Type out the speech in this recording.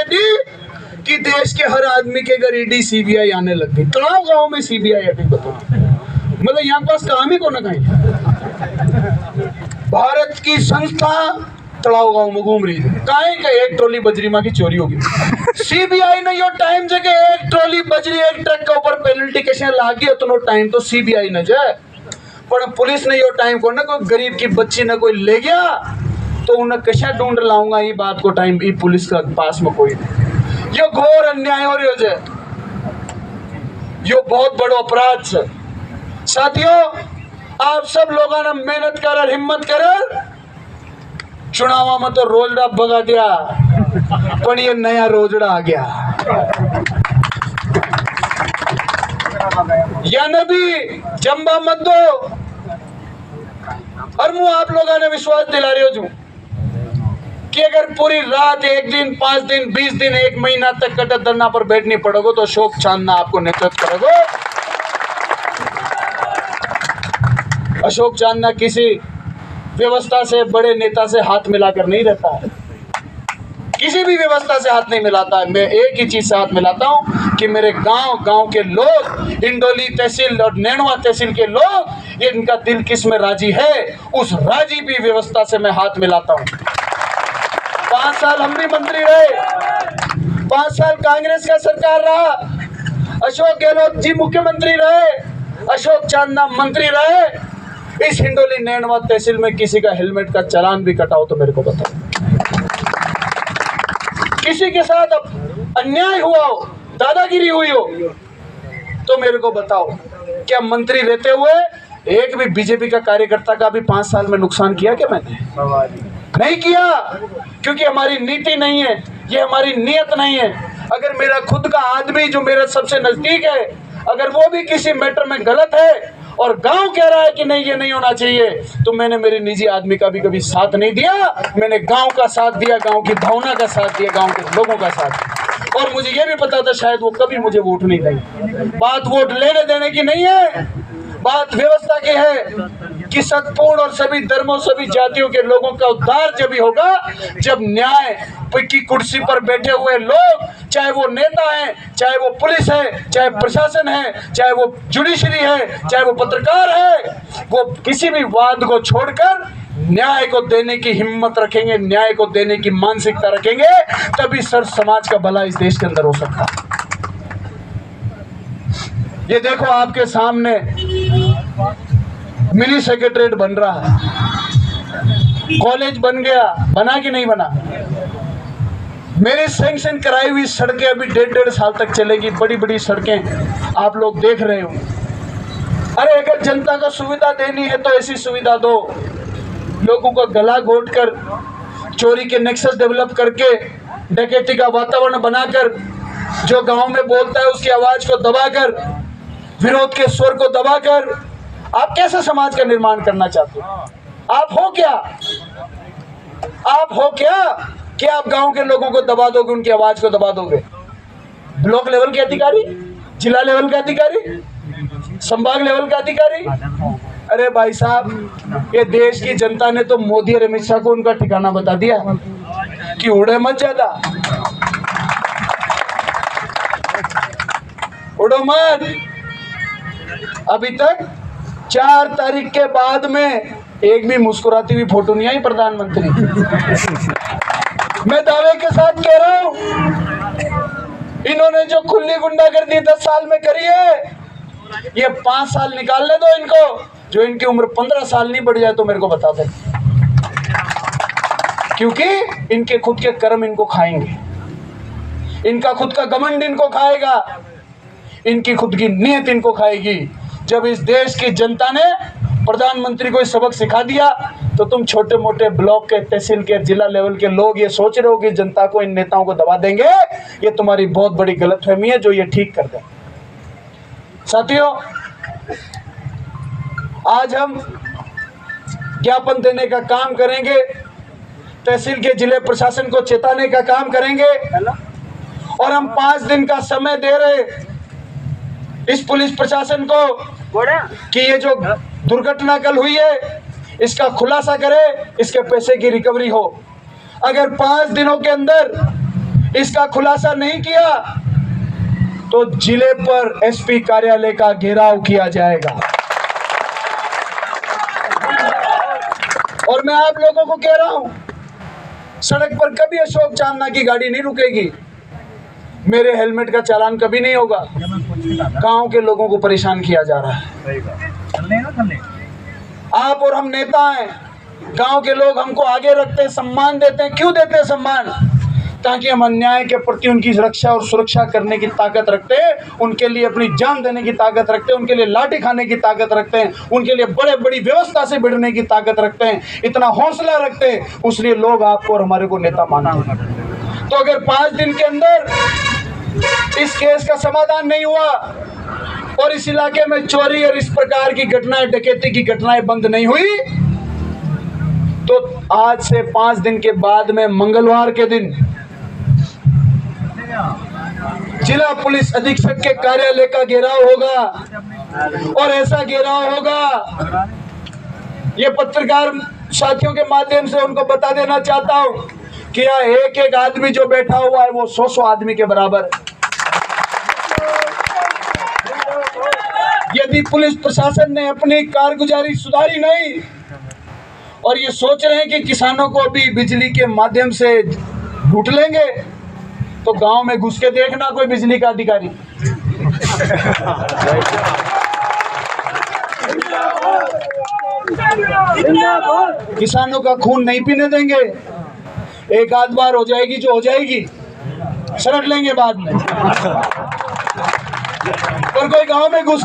दी कि देश के हर आदमी के घर ईडी सीबीआई आने लग गई। तलाव गांव में सीबीआई अभी बताओ, मतलब यहाँ पास काम ही को ना कहीं। भारत की संस्था तलाव गांव में घूम रही है, काहे का एक ट्रॉली बजरी माँ की चोरी होगी। सीबीआई ने यो टाइम जगह एक ट्रॉली बजरी एक ट्रक के ऊपर पेनल्टी कैसे लागी उतना टाइम तो सीबीआई न जाए, पर पुलिस ने यो टाइम को ना कोई गरीब की बच्ची ना कोई ले गया तो उन्हें कैसे ढूंढ लाऊंगा ये बात को टाइम ये पुलिस का पास में कोई नहीं। यो घोर अन्याय हो रही हो, यो बहुत बड़ो अपराध है। साथियों, आप सब लोगों ने मेहनत कर हिम्मत कर चुनाव में तो रोजड़ा भगा दिया, पर ये नया रोजड़ा आ गया। यानी भी जंबा मत दो। और मैं आप लोगों ने विश्वास दिला रही हूँ कि अगर पूरी रात 1 दिन 5 दिन 20 दिन 1 महीना तक कटक धरना पर बैठनी पड़ोगे तो अशोक चांदना आपको नेतृत्व करोगे। अशोक चांदना किसी व्यवस्था से बड़े नेता से हाथ मिलाकर नहीं रहता है, किसी भी व्यवस्था से हाथ नहीं मिलाता है। मैं एक ही चीज से हाथ मिलाता हूं कि मेरे गांव के लोग, इंडोली तहसील और नैनवा तहसील के लोग, ये इनका दिल किस में राजी है, उस राजी भी व्यवस्था से मैं हाथ मिलाता हूं। 5 साल हम भी मंत्री रहे, 5 साल कांग्रेस का सरकार रहा, अशोक गहलोत जी मुख्यमंत्री रहे, अशोक चांदना मंत्री रहे। इस हिंडोली नैनवा तहसील में किसी का हेलमेट का चालान भी कटा हो तो मेरे को बताओ। किसी के साथ अन्याय हुआ हो, दादागिरी हुई हो तो मेरे को बताओ। क्या मंत्री रहते हुए एक भी बीजेपी का कार्यकर्ता का भी 5 साल में नुकसान किया क्या मैंने? नहीं किया, क्योंकि हमारी नीति नहीं है, ये हमारी नियत नहीं है। अगर मेरा खुद का आदमी जो मेरे सबसे नजदीक है, अगर वो भी किसी मैटर में गलत है और गांव कह रहा है कि नहीं ये नहीं होना चाहिए, तो मैंने मेरे निजी आदमी का भी कभी साथ नहीं दिया। मैंने गांव का साथ दिया, गांव की भावना का साथ दिया, गांव के लोगों का साथ। और मुझे ये भी पता था शायद वो कभी मुझे वोट नहीं देंगे। बात वोट लेने देने की नहीं है, बात व्यवस्था की है कि सत्पूर्ण और सभी धर्मों सभी जातियों के लोगों का उद्धार जब ही होगा जब न्याय की कुर्सी पर बैठे हुए लोग, चाहे वो नेता है, चाहे वो पुलिस है, चाहे प्रशासन है, चाहे वो जुडिशरी है, चाहे वो पत्रकार है, वो किसी भी वाद को छोड़कर न्याय को देने की हिम्मत रखेंगे, न्याय को देने की मानसिकता रखेंगे, तभी सर समाज का भला इस देश के अंदर हो सकता है। ये देखो आपके सामने मिनी सेक्रेटरीट बन रहा है, कॉलेज बन गया, बना कि नहीं बना? मेरी सैंक्शन कराई हुई सड़कें अभी 1.5 साल तक चलेगी, बड़ी बड़ी सड़कें आप लोग देख रहे हो। अरे अगर जनता को सुविधा देनी है तो ऐसी सुविधा दो, लोगों को गला घोट कर, चोरी के नेक्सस डेवलप करके, डकैती का वातावरण बनाकर, जो गांव में बोलता है उसकी आवाज को दबाकर, विरोध के स्वर को दबाकर आप कैसे समाज का निर्माण करना चाहते हो? आप हो क्या? आप हो क्या कि आप गांव के लोगों को दबा दोगे, उनकी आवाज को दबा दोगे? ब्लॉक लेवल के अधिकारी, जिला लेवल का अधिकारी, संभाग लेवल का अधिकारी? अरे भाई साहब, ये देश की जनता ने तो मोदी और अमित शाह को उनका ठिकाना बता दिया कि उड़े मत, ज्यादा उड़ो मत। अभी तक 4 तारीख के बाद में एक भी मुस्कुराती हुई फोटो नहीं आई प्रधानमंत्री। मैं दावे के साथ कह रहा हूं, इन्होंने जो खुली गुंडागर्दी 10 साल में करी है, ये 5 साल निकालने दो इनको, जो इनकी उम्र 15 साल नहीं बढ़ जाए तो मेरे को बता दे, क्योंकि इनके खुद के कर्म इनको खाएंगे, इनका खुद का घमंड इनको खाएगा, इनकी खुद की नीयत इनको खाएगी। जब इस देश की जनता ने प्रधानमंत्री को सबक सिखा दिया तो तुम छोटे मोटे ब्लॉक के, तहसील के, जिला लेवल के लोग ये सोच रहे हो कि जनता को, इन नेताओं को दबा देंगे। ये तुम्हारी बहुत बड़ी गलतफहमी है जो ये ठीक कर दें। साथियों, आज हम ज्ञापन देने का काम करेंगे, तहसील के जिले प्रशासन को चेताने का काम करेंगे, और हम 5 दिन का समय दे रहे इस पुलिस प्रशासन को कि ये जो दुर्घटना कल हुई है इसका खुलासा करे, इसके पैसे की रिकवरी हो। अगर 5 दिनों के अंदर इसका खुलासा नहीं किया तो जिले पर एसपी कार्यालय का घेराव किया जाएगा। और मैं आप लोगों को कह रहा हूं, सड़क पर कभी अशोक चांदना की गाड़ी नहीं रुकेगी, मेरे हेलमेट का चालान कभी नहीं होगा। गांव के लोगों को परेशान किया जा रहा है। आप और हम नेता हैं, गांव के लोग हमको आगे रखते हैं, सम्मान देते हैं। क्यों देते हैं सम्मान? ताकि हम अन्याय के प्रति उनकी रक्षा और सुरक्षा करने की ताकत रखते हैं, उनके लिए अपनी जान देने की ताकत रखते हैं, उनके लिए लाठी खाने की ताकत रखते हैं, उनके लिए बड़े बड़ी व्यवस्था से भिड़ने की ताकत रखते हैं, इतना हौसला रखते हैं, इसलिए लोग आपको और हमारे को नेता मानते हैं। तो अगर 5 दिन के अंदर इस केस का समाधान नहीं हुआ और इस इलाके में चोरी और इस प्रकार की घटनाएं, डकैती की घटनाएं बंद नहीं हुई, तो आज से 5 दिन के बाद में मंगलवार के दिन जिला पुलिस अधीक्षक के कार्यालय का घेराव होगा। और ऐसा घेराव होगा, ये पत्रकार साथियों के माध्यम से उनको बता देना चाहता हूं कि यह एक एक आदमी जो बैठा हुआ है वो 100 आदमी के बराबर है। यदि पुलिस प्रशासन ने अपनी कारगुजारी सुधारी नहीं और ये सोच रहे हैं कि किसानों को अभी बिजली के माध्यम से लूट लेंगे, तो गांव में घुस के देखना कोई बिजली का अधिकारी। किसानों का खून नहीं पीने देंगे। एक आध बार हो जाएगी जो हो जाएगी, सड़क लेंगे बाद में। और कोई गांव में घुस